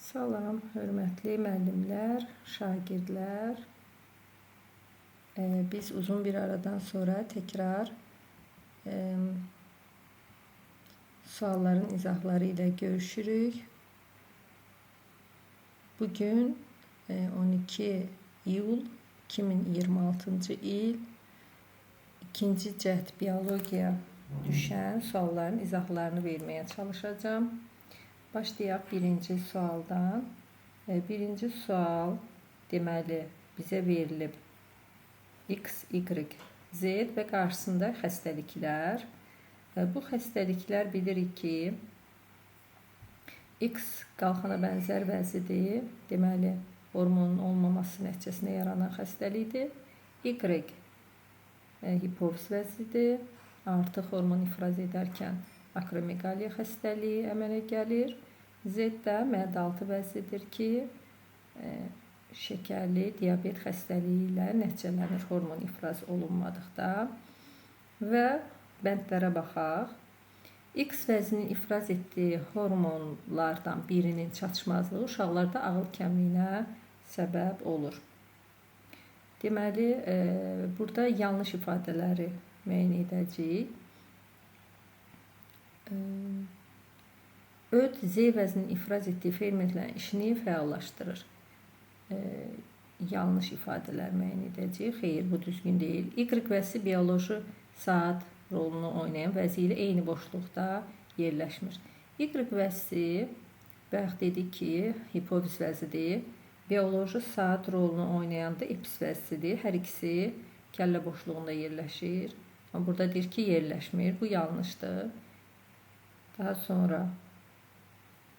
Salam, hörmətli müəllimlər, şagirdlər. Biz uzun bir aradan sonra təkrar sualların izahları ilə görüşürük. Bugün 12 iyul 2026-cı il 2-ci cəhd biologiya düşən sualların izahlarını verməyə çalışacağım. Başlayaq birinci sualdan. Birinci sual deməli bizə verilib X, Y, Z və qarşısında xəstəliklər. Bu xəstəliklər bilirik ki, X qalxana bənzər vəzidir. Deməli, hormonun olmaması nəticəsində yaranan xəstəlikdir. Y hipofiz vəzidir. Artıq hormon ifraz edərkən akromeqaliya xəstəliyi əmələ gəlir. Z də mədə-altı vəzidir ki, şəkərli diabet xəstəliyi ilə nəticələnir hormon ifraz olunmadıqda. Və bəndlərə baxaq. X vəzinin ifraz etdiyi hormonlardan birinin çatışmazlığı uşaqlarda ağıl kəmliyinə səbəb olur. Deməli, burada yanlış ifadələri müəyyən edəcəyik. Öd Z vəzinin ifraz etdiyi fermentlərin işini fəallaşdırır. Yanlış ifadələr müəyyən edəcəyik. Xeyr, bu düzgün deyil. Y vəzi bioloji saat rolunu oynayan vəzi ilə eyni boşluqda yerləşmir. Y vəzi bayaq dedik ki, hipofiz vəzidir. Bioloji saat rolunu oynayan da epiz vəzidir. Hər ikisi kəllə boşluğunda yerləşir. Amma burada deyir ki, yerləşmir. Bu yanlışdır. Daha sonra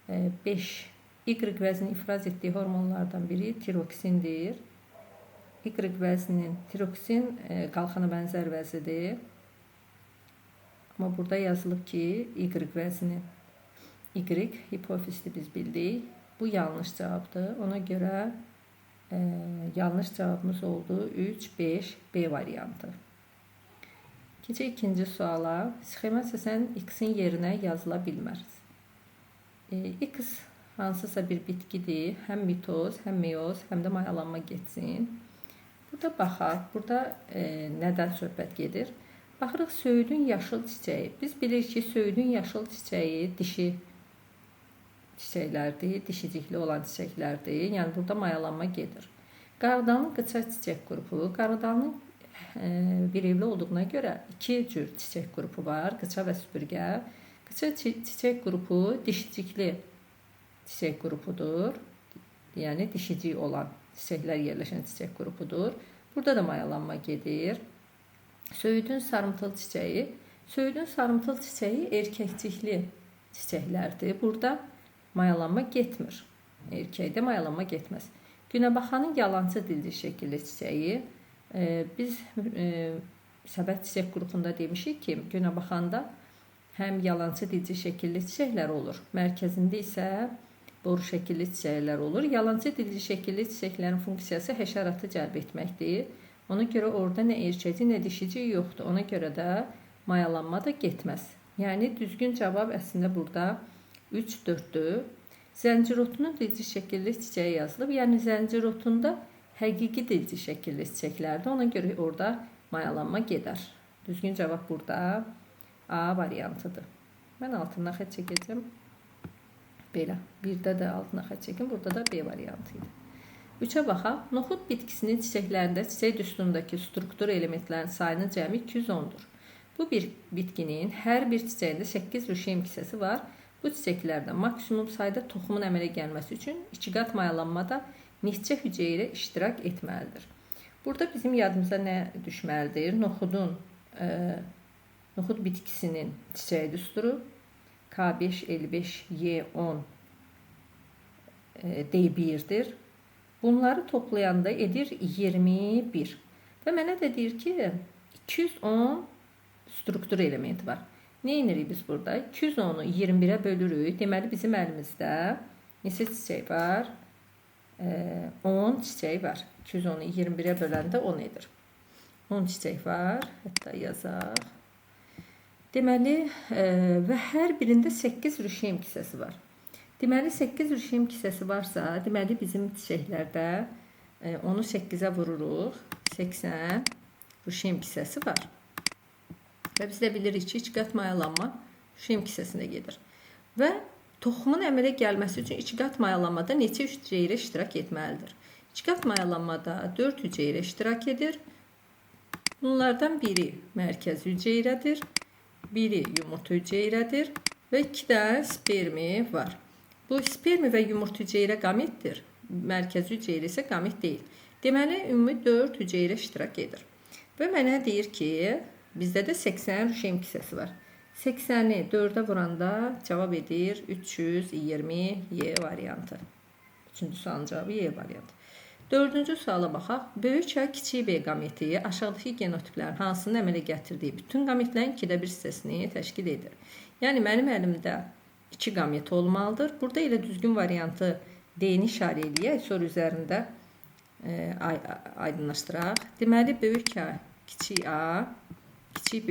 5. Y vəzinin ifraz etdiyi hormonlardan biri tiroksindir. Y vəzinin tiroksin qalxana bənzər vəzidir. Amma burada yazılıb ki, Y vəzinin Y hipofizdir biz bildik. Bu yanlış cavabdır. Ona görə yanlış cavabımız oldu 3, 5, B variantı. Keçək ikinci suala. Sxema əsasən X-in yerinə yazıla bilməz. X hansısa bir bitkidir. Həm mitoz, həm meyoz, həm də mayalanma getsin. Burada baxaq. Burada nədən söhbət gedir? Baxırıq, söyüdün yaşıl çiçəyi. Biz bilirik ki, söyüdün yaşıl çiçəyi dişi çiçəklərdir, dişicikli olan çiçəklərdir. Yəni, burada mayalanma gedir. Qarğıdanın qıça çiçək qrupu. Qarğıdanın bir evli olduğuna görə iki cür çiçək qrupu var, qıça və süpürgə. Qıça çiçək qrupu dişicikli çiçək qrupudur. Yəni, dişicik olan çiçəklər yerləşən çiçək qrupudur. Burada da mayalanma gedir. Söyüdün sarımtıl çiçəyi. Söyüdün sarımtıl çiçəyi erkəkcikli çiçəklərdir. Burada mayalanma getmir. Erkəkdə mayalanma getməz. Günəbaxanın yalançı dilci şəkilli çiçəyi. Biz səbət çiçək qrupunda demişik ki, günəbaxanda həm yalançı dilci şəkilli çiçəklər olur. Mərkəzində isə boru şəkilli çiçəklər olur. Yalançı dilci şəkilli çiçəklərin funksiyası həşəratı cəlb etməkdir. Ona görə orada nə erkəci, nə dişici yoxdur. Ona görə də mayalanma da getməz. Yəni, düzgün cavab əslində burada 3, 4-dür. Zəncirotunun dilci şəkilli çiçəyi yazılıb. Yəni, zəncirotunda həqiqi dilci şəkilli çiçəklərdir. Ona görə orada mayalanma gedər. Düzgün cavab burada A variantıdır. Mən altından xətt çəkəcəm. Belə. Birdə də altına xətt çəkim. Burada da B variantı idi. 3-ə baxaq. Noxud bitkisinin çiçəklərində çiçək düsturundakı struktur elementlərin sayının cəmi 210-dur. Bu bir bitkinin hər bir çiçəyində 8 rüşeym hissəsi var. Bu çiçəklərdə maksimum sayda toxumun əmələ gəlməsi üçün 2 qat mayalanmada neçə hüceyrə iştirak etməlidir. Burada bizim yadımıza nə düşməlidir? Noxud bitkisinin çiçək düsturu K5, L5, Y10, D1'dir. Bunları toplayanda edir 21. Və mənə də deyir ki, 210 struktur elementi var. Nə edirik biz burada? 210'u 21'ə bölürük. Deməli, bizim əlimizdə neçə çiçək var? 10 çiçək var. 210'u 21'ə böləndə 10 edir. 10 çiçək var. Hətta yazaq. Deməli, və hər birində 8 rüşeym hissəsi var. Deməli 8 rüşeym kisəsi varsa, deməli bizim çiçəklərdə onu 8-ə vururuq. 80 rüşeym kisəsi var. Və biz də bilirik ki, 2 qat mayalanma rüşeym kisəsinə gedir. Və toxumun əmələ gəlməsi üçün 2 qat mayalanmada neçə hüceyrə iştirak etməlidir? 2 qat mayalanmada 4 hüceyrə iştirak edir. Bunlardan biri mərkəzi hüceyrədir, biri yumurta hüceyrədir və 2 də spermi var. Bu spermi və yumurta hüceyrə qametdir, mərkəzi hüceyrə isə qamet deyil. Deməli, ümumi 4 hüceyrə iştirak edir. Və mənə deyir ki, bizdə də 80 rüşeym kisəsi var. 80-i 4-ə vuranda cavab edir 320 Y variantı. Üçüncü sualın cavabı Y variantı. Dördüncü suala baxaq. Böyük A, kiçik B qameti aşağıdakı genotiplərin hansının əmələ gətirdiyi bütün qametlərin 2də 1 hissəsini təşkil edir. Yəni, mənim əlimdə 2 qamet olmalıdır. Burada elə düzgün variantı D-ni işarə edək, sonra üzərində aydınlaşdıraq. Deməli, böyük A, kiçik A, kiçik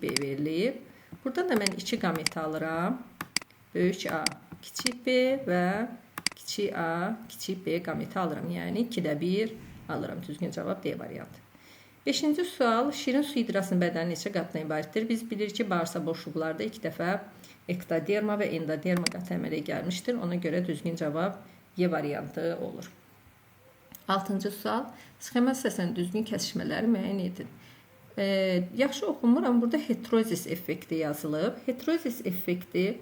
B verilib. Buradan da mən 2 qameti alıram. Böyük A, kiçik B və kiçik A, kiçik B qameti alıram. Yəni 2də 1 alıram. Düzgün cavab D variantı. 5-ci sual. Şirin su hidrasının bədəni neçə qatdan ibarətdir? Biz bilirik ki, bağırsaq boşluqlarda 2 dəfə ektoderma və endoderma qatı əmələ gəlmişdir. Ona görə düzgün cavab Y variantı olur. 6-cı sual. Sxema hissəsinin düzgün kəsişmələri müəyyən edin. Yaxşı oxunmuram. Burada heterozis effekti yazılıb. Heterozis effekti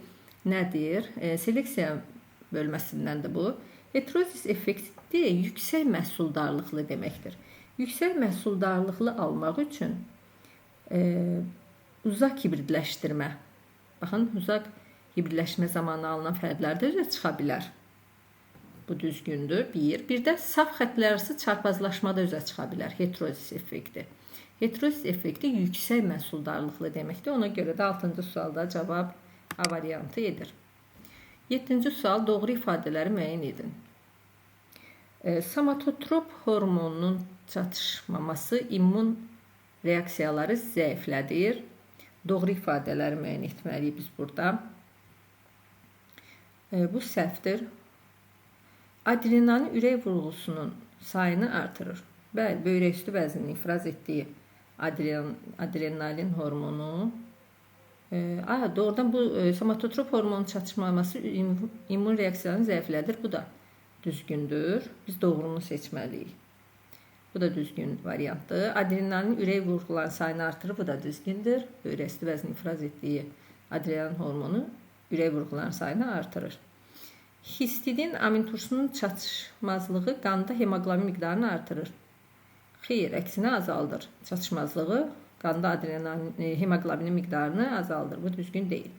nədir? Seleksiya bölməsindəndir bu. Heterozis effekti yüksək məhsuldarlıqlı deməkdir. Yüksək məhsuldarlıqlı almaq üçün uzaq hibridləşdirmə. Baxın, uzaq hibridləşmə zamanı alınan fərqlər də çıxa bilər. Bu düzgündür. Bir də saf xəttlər arası çarpazlaşma da üzə çıxa bilər. Heterozis effekti. Heterozis effekti yüksək məhsuldarlıqlı deməkdir. Ona görə də 6-cı sualda cavab A variantı edir. 7-ci sual. Doğru ifadələri müəyyən edin. Somatotrop hormonunun çatışmaması immun reaksiyaları zəiflədir. Doğru ifadələri müəyyən etməliyik biz burada. Bu səhvdir. Adrenalin ürək vurğusunun sayını artırır. Bəli, böyrək üstü vəznini ifraz etdiyi adrenalin hormonu. Doğrudan bu somatotrop hormonun çatışmaması immun reaksiyalarını zəiflədir. Bu da düzgündür. Biz doğrunu seçməliyik. Bu da düzgün variantdır. Adrenalin ürək vurğularının sayını artırır. Bu da düzgündür. Böyrək üstü vəznini ifraz etdiyi adrenalin hormonu ürək vurğularının sayını artırır. Histidin amin turşusunun çatışmazlığı qanda hemoqlobin miqdarını artırır. Xeyr, əksinə azaldır. Çatışmazlığı qanda hemoqlobinin miqdarını azaldır. Bu düzgün deyil.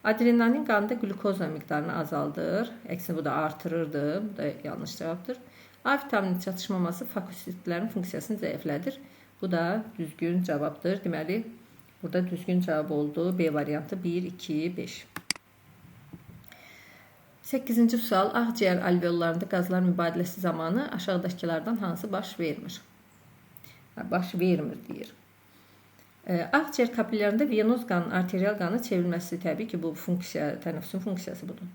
Adrenalin qanda glukoza miqdarını azaldır. Əksinə bu da artırırdı. Bu da yanlış cavabdır. A vitaminin çatışmaması fagositlərin funksiyasını zəiflədir. Bu da düzgün cavabdır. Deməli, burada düzgün cavab oldu. B variantı 1, 2, 5. 8-ci sual. Ağciyər alveollarında qazlar mübadiləsi zamanı aşağıdakılardan hansı baş vermir? Baş vermir deyir. Ağciyər kapillərində venoz qanın, arterial qanı çevrilməsi təbii ki, bu funksiya, tənəffüsün funksiyası budur.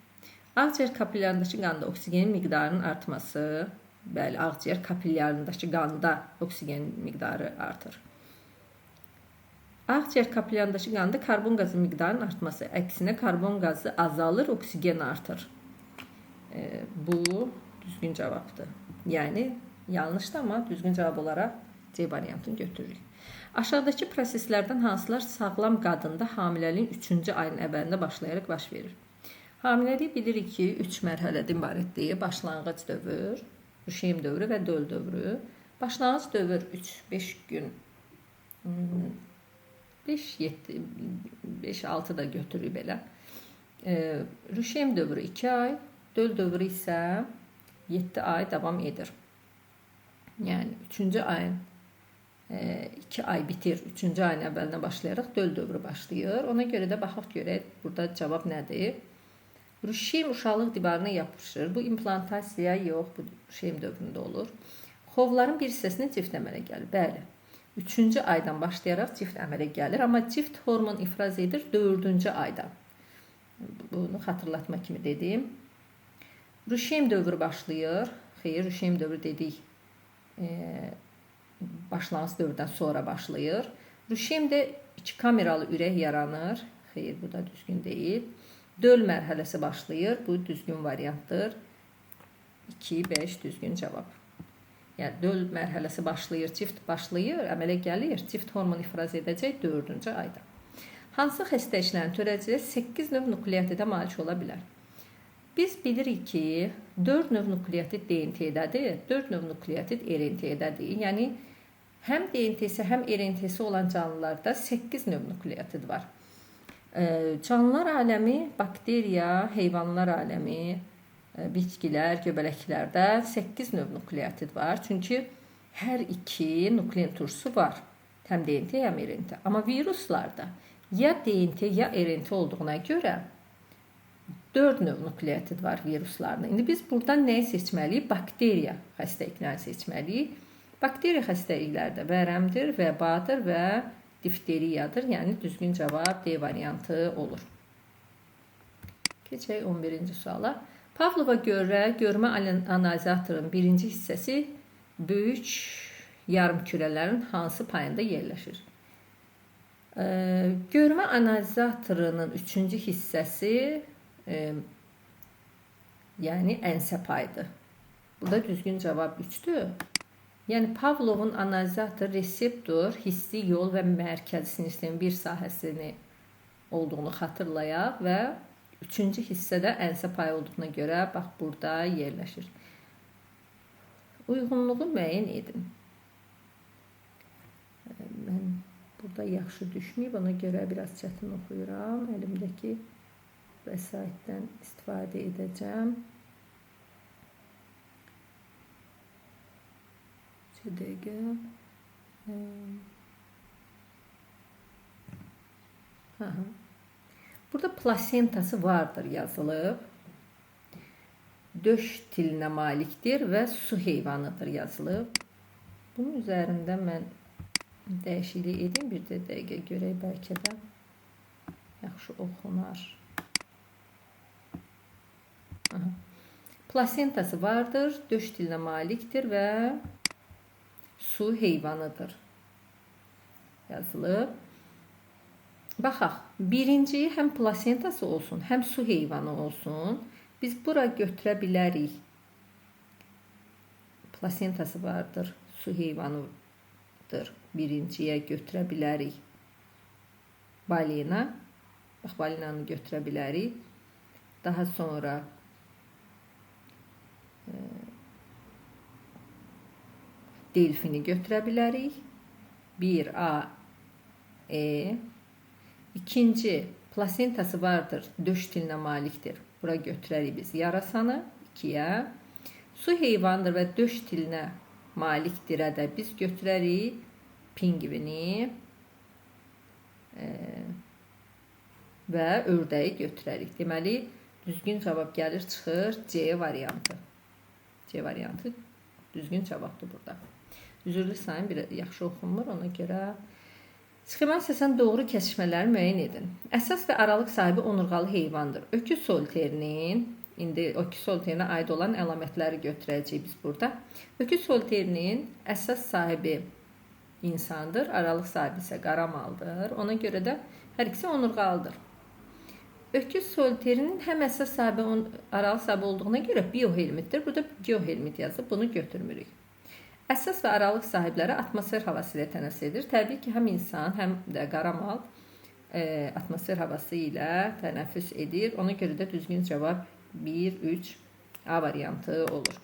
Ağciyər kapillərindəki qanda oksigenin miqdarının artması, bəli, ağciyər kapillərindəki qanda oksigen miqdarı artır. Ağciyər kapillərindəki qanda karbon qazı miqdarının artması, əksinə karbon qazı azalır, oksigen artır. Bu düzgün cavabdır. Yəni, yanlışdır, amma düzgün cavab olaraq C variantını götürürük. Aşağıdakı proseslərdən hansılar sağlam qadında hamiləliyin 3-cü ayın əvvəlində başlayaraq baş verir? Hamiləlik bilirik ki, 3 mərhələdən ibarətdir. Başlanğıc dövr, rüşeym dövrü və döl dövrü. Başlanğıc dövr 3-5 gün, 5-6 da götürür belə. Rüşeym dövrü 2 ay, döl dövrü isə 7 ay davam edir. Yəni, 3-cü ayın 2 ay bitir, 3-cü ayın əvvəlinə başlayaraq döl dövrü başlayır. Ona görə də baxaq görək, burada cavab nədir? Rüşeym uşaqlıq divarına yapışır. Bu implantasiya yox, bu rüşeym dövründə olur. Xovların bir hissəsində cift əmələ gəlir. Bəli, 3-cü aydan başlayaraq cift əmələ gəlir, amma cift hormon ifraz edir 4-cü aydan. Bunu xatırlatma kimi dedim. Rüşem dövrü başlayır. Xeyr, Rüşem dövrü dedik. Başlanğıc dövrdən sonra başlayır. Rüşemdə 2 kameralı ürək yaranır. Xeyr, bu da düzgün deyil. Döl mərhələsi başlayır. Bu düzgün variantdır. 2, 5 düzgün cavab. Yəni döl mərhələsi başlayır, cift başlayır, əmələ gəlir, cift hormon ifraz edəcək 4-cü ayda. Hansı xəstə işlərin törədiciləri 8 növ nukleotidə malik ola bilər? Biz bilirik ki, 4 növ nukleotid DNT-dədir, 4 növ nukleotid RNT-dədir. Yəni həm DNT-si, həm RNT-si olan canlılarda 8 növ nukleotid var. Canlılar aləmi, bakteriya, heyvanlar aləmi, bitkilər, göbələklərdə 8 növ nukleotid var. Çünki hər iki nuklein turşusu var. Həm DNT, həm RNT. Amma viruslarda ya DNT, ya RNT olduğuna görə 4 növ nukleotid var viruslarda. İndi biz buradan nəyi seçməliyik? Bakteriya xəstəliklərini seçməliyik. Bakteriya xəstəliklərdə vərəmdir, vəbadır və difteriyadır. Yəni düzgün cavab D variantı olur. Keçək 11-ci suala. Pavlova görə görmə analizatorun birinci hissəsi böyük yarımkürələrin hansı payında yerləşir? Görmə analizatorunun üçüncü hissəsi yəni ensə payıdır. Burada düzgün cavab 3'dür. Yəni Pavlovun analizator reseptor, hissi yol və mərkəzi sinir sistemin bir sahəsini olduğunu xatırlayaq və üçüncü hissədə ensə payı olduğuna görə bax burada yerləşir. Uyğunluğu müəyyən edin. Mən burada yaxşı düşməyib, ona görə biraz çətin oxuyuram. Əlimdəki vəsaitdən istifadə edəcəm. Bir dəqiqə. Burada plasentası vardır yazılıb. Döş tilinə malikdir və su heyvanıdır yazılıb. Bunun üzərində mən dəyişiklik edeyim. Bir də dəqiqə görək, bəlkə də yaxşı oxunar. Plasentası vardır, döş tilinə malikdir və su heyvanıdır yazılıb. Baxaq, birinci həm plasentası olsun, həm su heyvanı olsun. Biz bura götürə bilərik. Plasentası vardır, su heyvanıdır. Birinciyə götürə bilərik. Balina. Bax, balinanı götürə bilərik. Daha sonra delfini götürə bilərik. 1A, E. İkinci, plasentası vardır, döş tilinə malikdir. Bura götürərik biz yarasanı 2-yə. Su heyvanıdır və döş tilinə malikdirə də biz götürərik pingvini və ördəyi götürərik. Deməli, düzgün cavab gəlir, çıxır C variantı. C variantı düzgün cavabdır burada. Üzrlü sayın bir yaxşı oxunmur, ona görə. Sxemanın səsən doğru kəsişmələri müəyyən edin. Əsas və aralıq sahibi onurğalı heyvandır. Öküz soliterinin, indi öküz soliterinə aid olan əlamətləri götürəcəyik biz burada. Öküz soliterinin əsas sahibi insandır, aralıq sahibi isə qaramaldır. Ona görə də hər ikisi onurğalıdır. Öküz soliterinin həm əsas sahibi, aralıq sahibi olduğuna görə biohelmitdir. Burada geohelmit yazıb, bunu götürmürük. Əsas və aralıq sahibləri atmosfer havası ilə tənəffüs edir. Təbii ki, həm insan, həm də qaramal atmosfer havası ilə tənəffüs edir. Ona görə də düzgün cavab 1, 3 A variantı olur.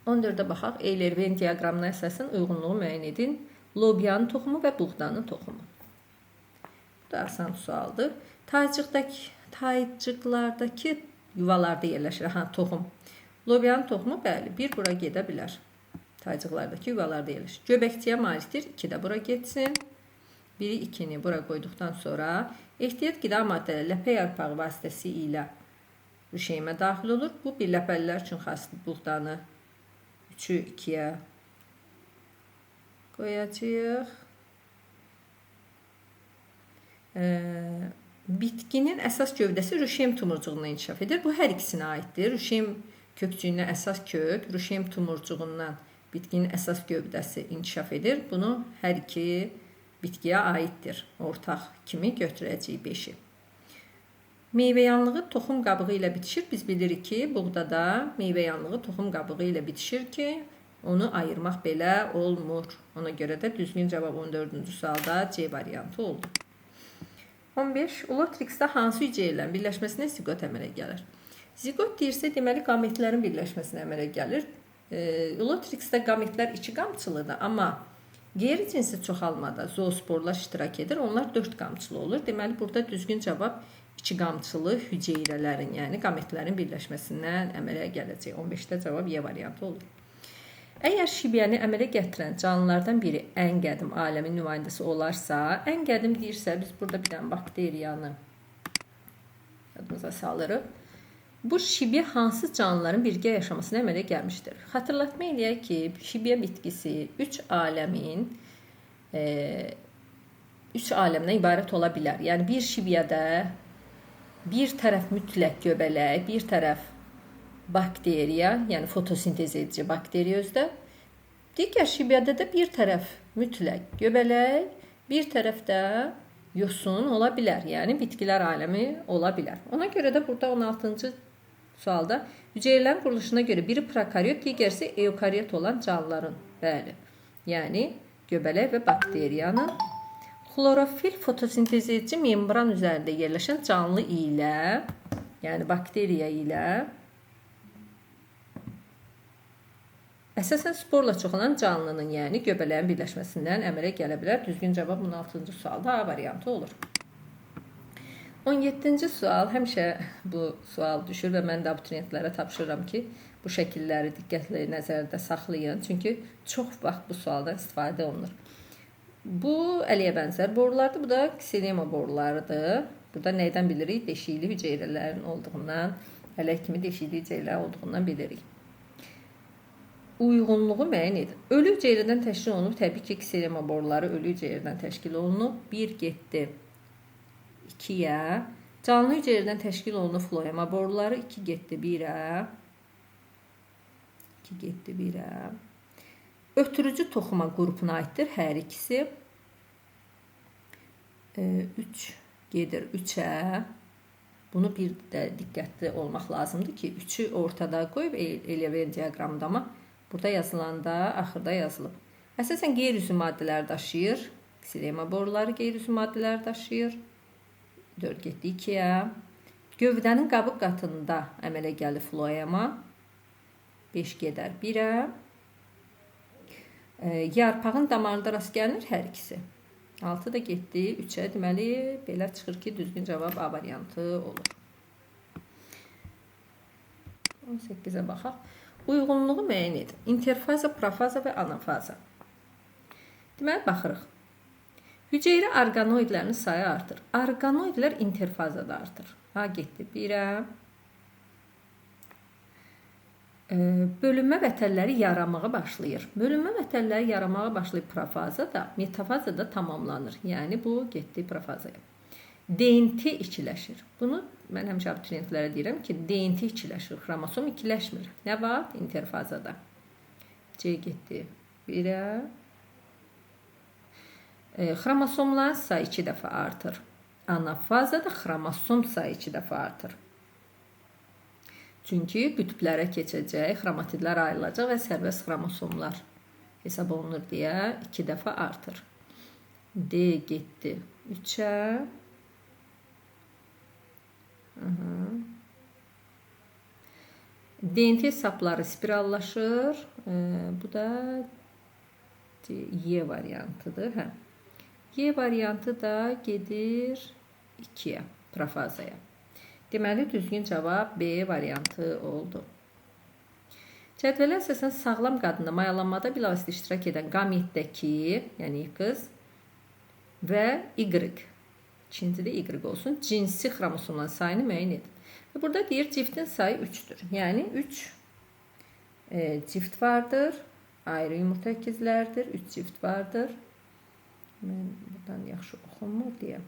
14-də baxaq. Eyler-Venn diaqramına əsasən uyğunluğu müəyyən edin. Lobyanın toxumu və buğdanın toxumu. Bu da asan sualdır. Taycıqlardakı yuvalarda yerləşir. Toxum. Lobyanın toxumu, bəli, bir bura gedə bilər. Taycıqlardakı yuvalarda yerləşir. Göbəkçiyə malikdir. 2 də bura getsin. Biri 2-ni bura qoyduqdan sonra ehtiyat qida maddələri ləpə yarpağı vasitəsilə rüşeymə daxil olur. Bu birləpəlilər üçün xasdır. Buğdanı 3-ü 2-yə qoyacağıq. Bitkinin əsas gövdəsi rüşem tumurcuğundan inkişaf edir. Bu hər ikisinə aiddir. Rüşem kökçüyünə əsas kök, rüşem tumurcuğundan bitkinin əsas gövdəsi inkişaf edir. Bunu hər iki bitkiyə aiddir. Ortaq kimi götürəcəyik 5-i. Meyvəyanlığı toxum qabığı ilə bitişir. Biz bilirik ki, buğdada meyvəyanlığı toxum qabığı ilə bitişir ki, onu ayırmaq belə olmur. Ona görə də düzgün cavab 14-cü sualda C variantı oldu. 15. Ulotrixdə hansı hüceyrələrin birləşməsinə ziqot əmələ gəlir? Ziqot deyirsə, deməli qametlərin birləşməsinə əmələ gəlir. Ulotrixdə qametlər 2 qamçılıdır, amma qeyri-cinsi çoxalmada zoosporlar iştirak edir. Onlar 4 qamçılı olur. Deməli, burada düzgün cavab 2 qamçılı hüceyrələrin, yəni qametlərin birləşməsindən əmələ gələcək. 15-də cavab Y variantı olur. Əgər şibyəni əmələ gətirən canlılardan biri ən qədim aləmin nümayəndəsi olarsa, ən qədim deyirsə, biz burada bir dənə bakteriyanı yadımıza salırıq. Bu şibyə hansı canlıların birgə yaşamasına əmələ gəlmişdir? Xatırlatma eləyək ki, şibyə bitkisi 3 aləmdən ibarət ola bilər. Yəni, bir şibyədə bir tərəf mütləq göbələk, bir tərəf bakteriya, yəni fotosintez edici bakteriya özdə. Digər şibyədə də bir tərəf mütləq göbələk, bir tərəfdə yosun ola bilər. Yəni bitkilər aləmi ola bilər. Ona görə də burada 16-cı sualda hüceyrələrin quruluşuna görə biri prokariot, digəri isə eukariot olan canlıların, bəli, yəni göbələk və bakteriyanın xlorofil fotosintez edici membran üzərində yerləşən canlı ilə, yəni bakteriya ilə əsasən sporla çoxalan canlının, yəni göbələyin birləşməsindən əmələ gələ bilər. Düzgün cavab 16-cı sualda A variantı olur. 17-ci sual, həmişə bu sual düşür və mən də abituriyentlərə tapşırıram ki, bu şəkilləri diqqətlə nəzərdə saxlayın. Çünki çox vaxt bu sualdan istifadə olunur. Bu əliyə bənzər borulardır, bu da ksilema borularıdır. Burada nədən bilirik? Deşikli hüceyrələrin olduğundan, ələk kimi deşikli hüceyrələr olduğundan bilirik. Uyğunluğu müəyyən edin. Ölü hüceyrədən təşkil olunub, təbii ki, ksilema boruları ölü hüceyrədən təşkil olunub. 1 getdi 2-yə. Canlı hüceyrədən təşkil olunub floema boruları. 2 getdi 1-ə. 2 getdi 1-ə. Ötürücü toxuma qrupuna aiddir hər ikisi. 3 gedir 3-ə. Bunu bir də diqqətli olmaq lazımdır ki, 3-ü ortada qoyub Eleven diaqramında, amma burada yazılanda axırda yazılıb. Əsasən qeyri-üzvü maddələr daşıyır. Ksilema boruları qeyri-üzvü maddələr daşıyır. 4 getdi 2-yə. Gövdənin qabıq qatında əmələ gəlir floema. 5 gedər 1-ə. Yarpağın damarında rast gəlinir hər ikisi. 6 da getdi 3-ə. Deməli, belə çıxır ki, düzgün cavab A variantı olur. 18-ə baxaq. Uyğunluğu müəyyən edin. İnterfaza, profaza və anafaza. Deməli, baxırıq. Hüceyrə orqanoidlərinin sayı artır. Orqanoidlər interfazada artır. A getdi 1-ə. Bölünmə vətənləri yaranmağa başlayır. Bölünmə vətənləri yaranmağa başlayıb profazada, metafazada tamamlanır. Yəni, bu getdi profazaya. DNT ikiləşir. Bunu mən həmişə abituriyentlərə deyirəm ki, DNT ikiləşir, xromosom ikiləşmir. Nə vaxt? Interfazada. C getdi 1-ə. Xromosomların sayı 2 dəfə artır. Anafazada xromosom sayı 2 dəfə artır. Çünki qütblərə keçəcək, xromatidlər ayrılacaq və sərbəst xromosomlar hesab olunur deyə 2 dəfə artır. D getdi 3-ə. DNT sapları spirallaşır. Bu da Y variantıdır. Y variantı da gedir 2-yə, profazaya. Deməli, düzgün cavab B variantı oldu. Cədvələ əsasən sağlam qadında mayalanmada bilavasitə iştirak edən qametdəki, yəni qız və Y, ikincidə Y olsun, cinsi xromosomların sayını müəyyən edin. Və burada deyir, ciftin sayı 3-dür. Yəni, 3 cift vardır, ayrı yumurta əkizlərdir, 3 cift vardır. Mən buradan yaxşı oxunmur deyə.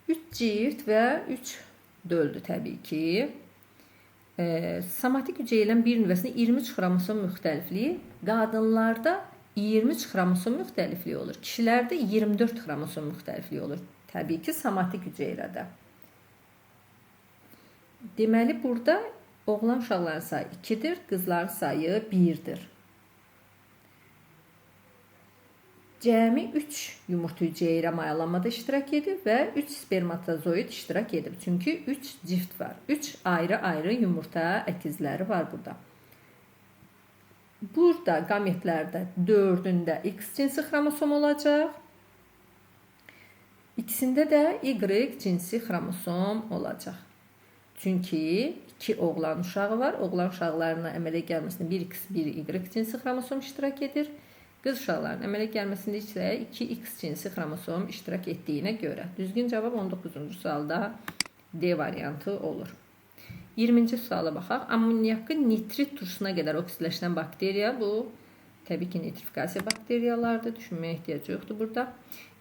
3 cift və 3 döldür təbii ki. Somatik hüceyrələrin bir nüvəsində 23 xromosom müxtəlifliyi, qadınlarda 23 xromosom müxtəlifliyi olur. Kişilərdə 24 xromosom müxtəlifliyi olur. Təbii ki, somatik hüceyrədə. Deməli, burada oğlan uşaqların sayı 2-dir, qızların sayı 1-dir. Cəmi 3 yumurta hüceyrə mayalanmada iştirak edir və 3 spermatozoid iştirak edir. Çünki 3 cift var. 3 ayrı-ayrı yumurta əkizləri var burada. Burada qametlərdə 4-ündə X cinsi xromosom olacaq. İkisində də Y cinsi xromosom olacaq. Çünki 2 oğlan uşağı var. Oğlan uşaqlarına əmələ gəlməsində 1X, 1Y cinsi xromosom iştirak edir. Qız uşaqlarının əmələ gəlməsində isə 2X cinsi xromosom iştirak etdiyinə görə. Düzgün cavab 19-cu sualda D variantı olur. 20-ci suala baxaq. Ammoniakın nitrit turşusuna qədər oksidləşən bakteriya, bu təbii ki, nitrifikasiya bakteriyalardır. Düşünməyə ehtiyac yoxdur burada.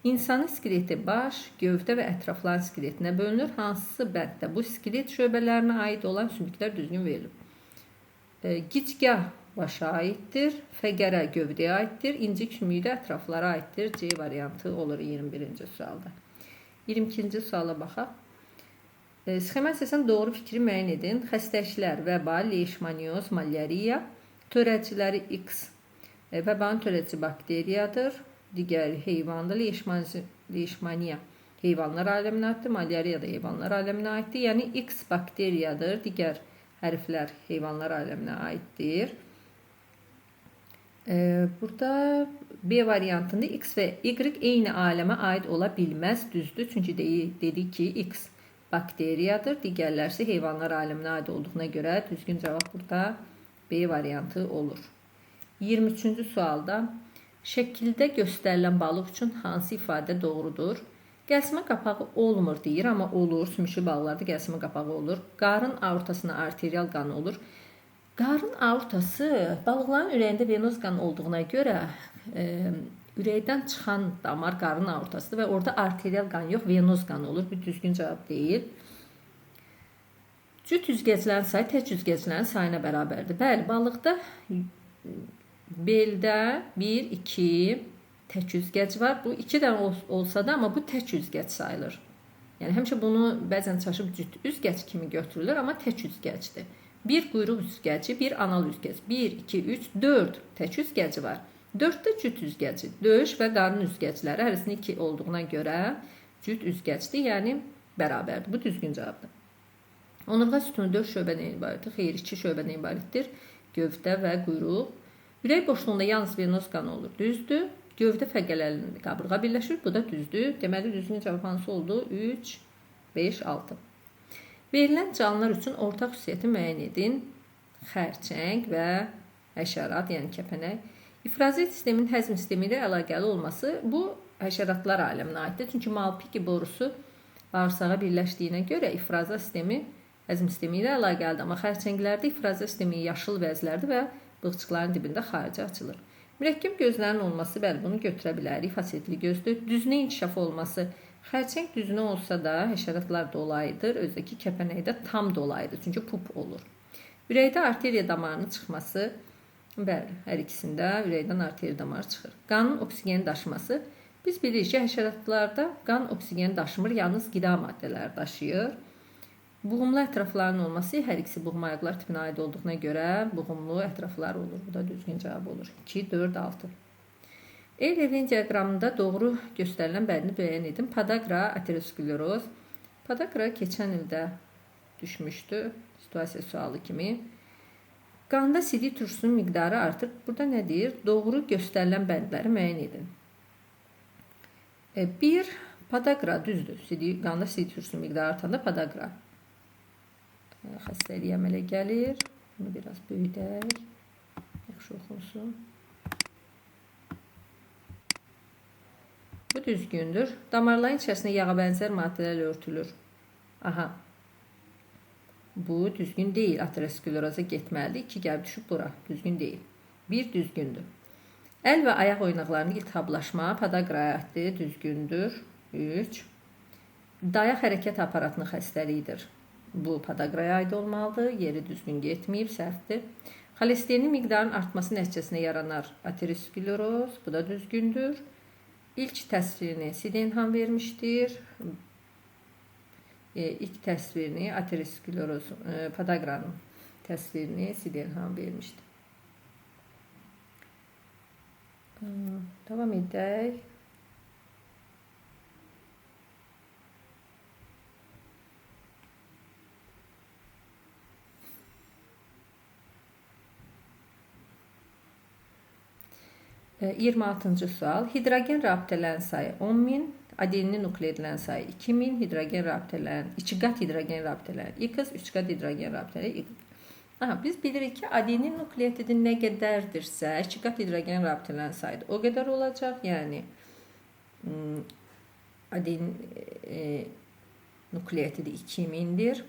İnsanın skeleti baş, gövdə və ətrafların skeletinə bölünür. Hansısı bənddə bu skelet şöbələrinə aid olan sümüklər düzgün verilib? Gicgah başa aiddir, fəqərə gövdəyə aiddir, incik sümüyü də ətraflara aiddir. C variantı olur 21-ci sualda. 22-ci suala baxaq. Sxema əsasən doğru fikri müəyyən edin. Xəstəliklər, vəba, leishmanioz, malyariya, törədiciləri X. Vəbanın törədici bakteriyadır. Digər heyvandır. Leishmaniya heyvanlar aləminə aiddir. Malyariya da heyvanlar aləminə aiddir. Yəni X bakteriyadır. Digər hərflər heyvanlar aləminə aiddir. Burada B variantında X və Y eyni aləmə aid ola bilməz, düzdür. Çünki dedik ki, X bakteriyadır, digərlər isə heyvanlar aləminə aid olduğuna görə düzgün cavab burada B variantı olur. 23-cü sualda şəkildə göstərilən balıq üçün hansı ifadə doğrudur? Gəlsimə qapağı olmur deyir, amma olur. Sümüşlü balıqlarda gəlsimə qapağı olur. Qarın aortasına arterial qan olur. Qarın aortası balıqların ürəyində venoz qan olduğuna görə ürəkdən çıxan damar qarın aortasıdır və orada arterial qan yox, venoz qan olur. Bu düzgün cavab deyil. Cüt üzgəclərin sayı tək üzgəclərin sayına bərabərdir. Bəli, balıqda beldə 1, 2 tək üzgəc var. Bu 2 dənə olsa da, amma bu tək üzgəc sayılır. Yəni həmişə bunu bəzən çaşıb cüt üzgəc kimi götürülür, amma tək üzgəcdir. Bir quyruq üzgəci, bir anal üzgəc. 1, 2, 3, 4 tək üzgəci var. 4 də cüt üzgəci. Döş və qarın üzgəcləri hərəsinin 2 olduğuna görə cüt üzgəcdir, yəni bərabərdir. Bu düzgün cavabdır. Onurğa sütunu 4 şöbədən ibarətdir. Xeyr, 2 şöbədən ibarətdir. Gövdə və quyruq. Ürək boşluğunda yalnız venoz qan olur. Düzdür. Gövdə fəqələrində qabırğa birləşir. Bu da düzdür. Deməli, düzgün cavab hansı oldu? 3, 5, 6. Verilən canlılar üçün ortaq xüsusiyyəti müəyyən edin. Xərçəng və həşərat, yəni kəpənək. İfrazet sisteminin həzm sistemi ilə əlaqəli olması bu həşəratlar aləminə aiddir. Çünki Malpighi borusu bağırsağa birləşdiyinə görə ifraza sistemi həzm sistemi ilə əlaqəlidir. Amma xərçənglərdə ifraza sistemi yaşıl vəzlərdir və bığçıqların dibində xaricə açılır. Mürəkkəb gözlərin olması, bəli, bunu götürə bilərik. Fasetli gözdür. Düzünə inkişaf olması. Xərçəng düzünə olsa da həşəratlar dolayıdır. Özdəki kəpənəkdə tam dolayıdır. Çünki pup olur. Ürəkdə arteriya damarının çıxması, bəli, hər ikisində ürəkdən arteriya damarı çıxır. Qanın oksigeni daşıması. Biz bilirik ki, həşəratlarda qan oksigeni daşımır, yalnız qida maddələri daşıyır. Buğumlu ətrafların olması, hər ikisi buğum ayaqlar tipinə aid olduğuna görə buğumlu ətraflar olur. Bu da düzgün cavab olur. 2, 4, 6. Eylevin diaqramında doğru göstərilən bəndini müəyyən edin. Podagra, ateroskleroz. Podagra keçən ildə düşmüşdü, situasiya sualı kimi. Qanda sidik turşusunun miqdarı artır. Burada nə deyir? Doğru göstərilən bəndləri müəyyən edin. 1. Podagra düzdür. Qanda sidik turşusunun miqdarı artanda podagra xəstəliyə əmələ gəlir. Bunu biraz böyüdək. Yaxşı oxunsun. Bu düzgündür. Damarların içərisində yağa bənzər maddələrlə örtülür. Aha. Bu düzgün deyil. Ateroskleroza getməlidir. 2 gəlib düşüb bura. Düzgün deyil. 1 düzgündür. Əl və ayaq oynaqlarının iltihablaşma podagraya aiddir. Düzgündür. 3. Dayaq hərəkət aparatının xəstəliyidir. Bu podagraya aid olmalıdır. Yeri düzgün getməyib, səhvdir. Xolesterin miqdarının artması nəticəsində yaranar ateroskleroz. Bu da düzgündür. İlk təsvirini Sydenham vermişdir. İlk təsvirini ateroskleroz, podagranın təsvirini Sydenham vermişdir. Davam edək. E, 26-cı sual. Hidrogen rabitələrin sayı 10.000, adeninin nukleidlərin sayı 2.000, hidrogen rabitələrin, 2 qat hidrogen rabitələrin X, 3 qat hidrogen rabitələri Y. Biz bilirik ki, adenin nukleotidi nə qədərdirsə, 2 qat hidrogen rabitələrin sayı o qədər olacaq. Yəni adenin nukleotidi 2000'dir.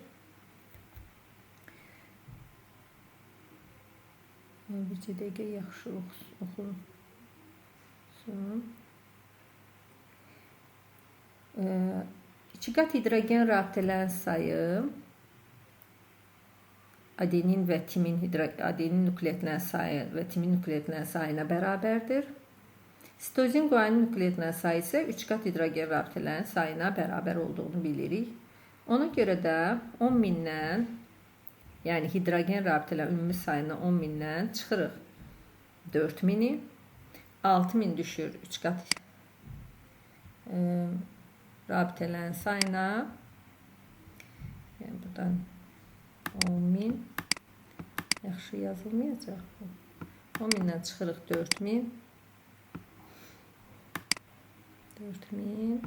Bir dəqiqə yaxşı oxuyun. 2 qat hidrogen rabitələrin sayı adenin və timin adenin nukleotidlərin sayı və timin nukleotidlərin sayına bərabərdir. Sitozin guanin nukleotidlərin sayı isə 3 qat hidrogen rabitələrin sayına bərabər olduğunu bilirik. Ona görə də 10.000-dən, yəni hidrogen rabitələrin ümumi sayına 10.000-dən çıxırıq 4.000-i, 6.000 düşür 3 qat rabitələrin sayına. Yəni buradan 10.000 yaxşı yazılmayacaq. 10.000-dən çıxırıq 4.000. 4.000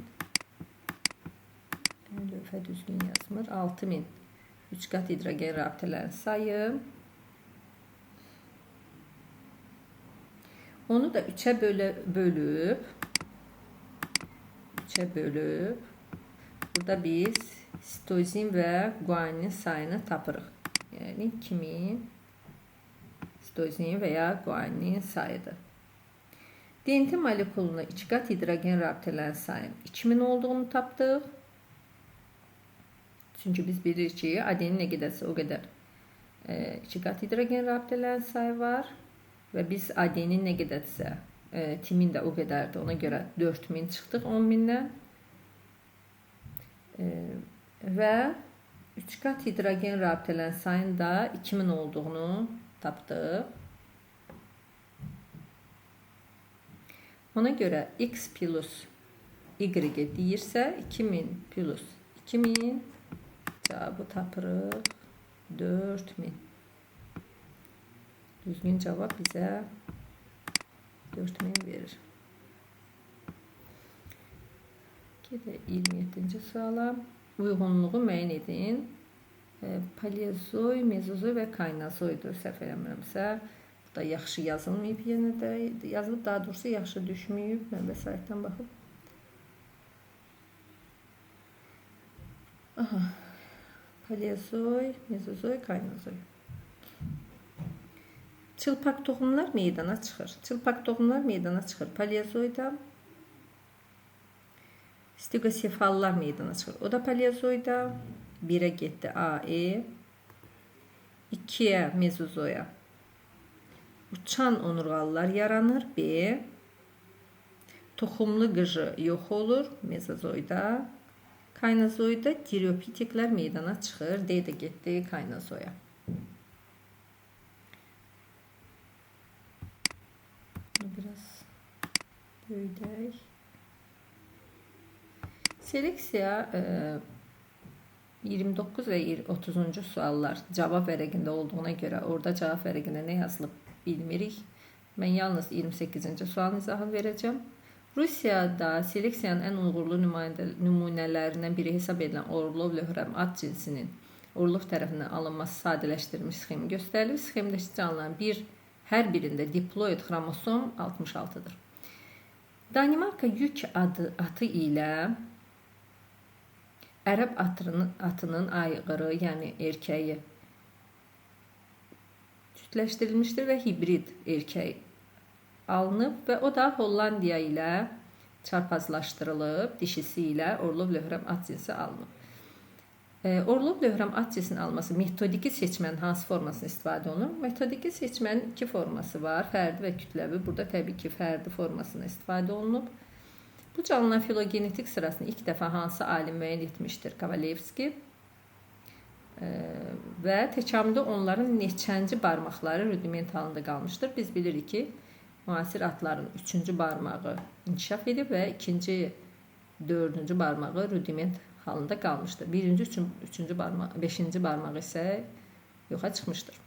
lövhə düzgün yazmır. 6.000 3 qat hidrogen rabitələrin sayı. Onu da 3'ə bölüb burada biz sitozin və guaninin sayını tapırıq. Yəni 2000 sitozin və ya guaninin sayıdır. DNT molekuluna 2 qat hidrogen rabitələrin sayı 2000 olduğunu tapdıq. Çünki biz bilirik ki, adenin nə qədərsə o qədər 2 qat hidrogen rabitələrin sayı var. Və biz adenin nə qədərsə timin də o qədərdir. Ona görə 4.000 çıxdıq 10.000-dən. Və 3 qat hidrogen rabitələrin sayının da 2000 olduğunu tapdıq. Ona görə X plus Y deyirsə 2000 plus 2000 cavabı tapırıq 4000. Düzgün cavab bizə 4000 verir. Gedək 27-ci suala. Uyğunluğu müəyyən edin. Paleozoy, mezozoy və kaynazoydur. Səhv eləmirəmsə. Bu da yaxşı yazılmayıb yenə də. Yazılıb, daha doğrusu yaxşı düşməyib. Mən vəsaitdən baxıb. Paleozoy, mezozoy, kaynazoy. Çılpaq toxumlar meydana çıxır. Paleozoyda stegosefallar meydana çıxır. O da paleozoyda 1'ə getdi A, E, 2'yə mezozoya uçan onurğalılar yaranır B, toxumlu qıcı yox olur mezozoyda. Kaynazoyda diriopitiklər meydana çıxır. D də getdi kaynazoya. Biraz böyüdək. Seleksiya 29 və 30-cu suallar cavab vərəqində olduğuna görə orada cavab vərəqində nə yazılıb bilmirik. Mən yalnız 28-ci sualın izahını verəcəm. Rusiyada seleksiyanın ən uğurlu nümunələrindən biri hesab edilən Orlov-Löhrəm ad cinsinin Orlov tərəfindən alınması sadələşdirilmiş sxemi göstərilir. Sxemdəki canlıların hər birində diploid xromosom 66'dır. Danimarka yük atı ilə Ərəb atının aygırı, yəni erkəyi cütləşdirilmişdir və hibrid erkək alınıb və o da Hollandiya ilə çarpazlaşdırılıb, dişisi ilə Orlov Löhrəm ad cinsi alınıb. Orlov Löhrəm ad cinsinin alınması metodiki seçmənin hansı formasını istifadə olunur? Metodiki seçmənin iki forması var, fərdi və kütləvi. Burada təbii ki, fərdi formasına istifadə olunub. Bu canlıların filogenetik sırasını ilk dəfə hansı alim müəyyən etmişdir? Kovalevski. Və təkamüldə onların neçənci barmaqları rudiment halında qalmışdır? Biz bilirik ki, müasir atların 3-cü barmağı inkişaf edib və 2-ci, 4-cü barmağı rudiment halında qalmışdır. 1-ci, 3-cü barmaq, 5-ci barmaq isə yoxa çıxmışdır.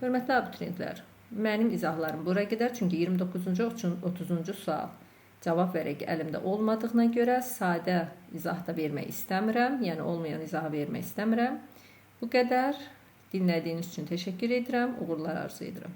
Hörmətli abituriyentlər, mənim izahlarım bura qədər, çünki 29-cu, 30-cu sual cavab vərəqi əlimdə olmadığına görə sadə izah da vermək istəmirəm, yəni olmayan izahı vermək istəmirəm. Bu qədər. Dinlədiyiniz üçün təşəkkür edirəm, uğurlar arzu edirəm.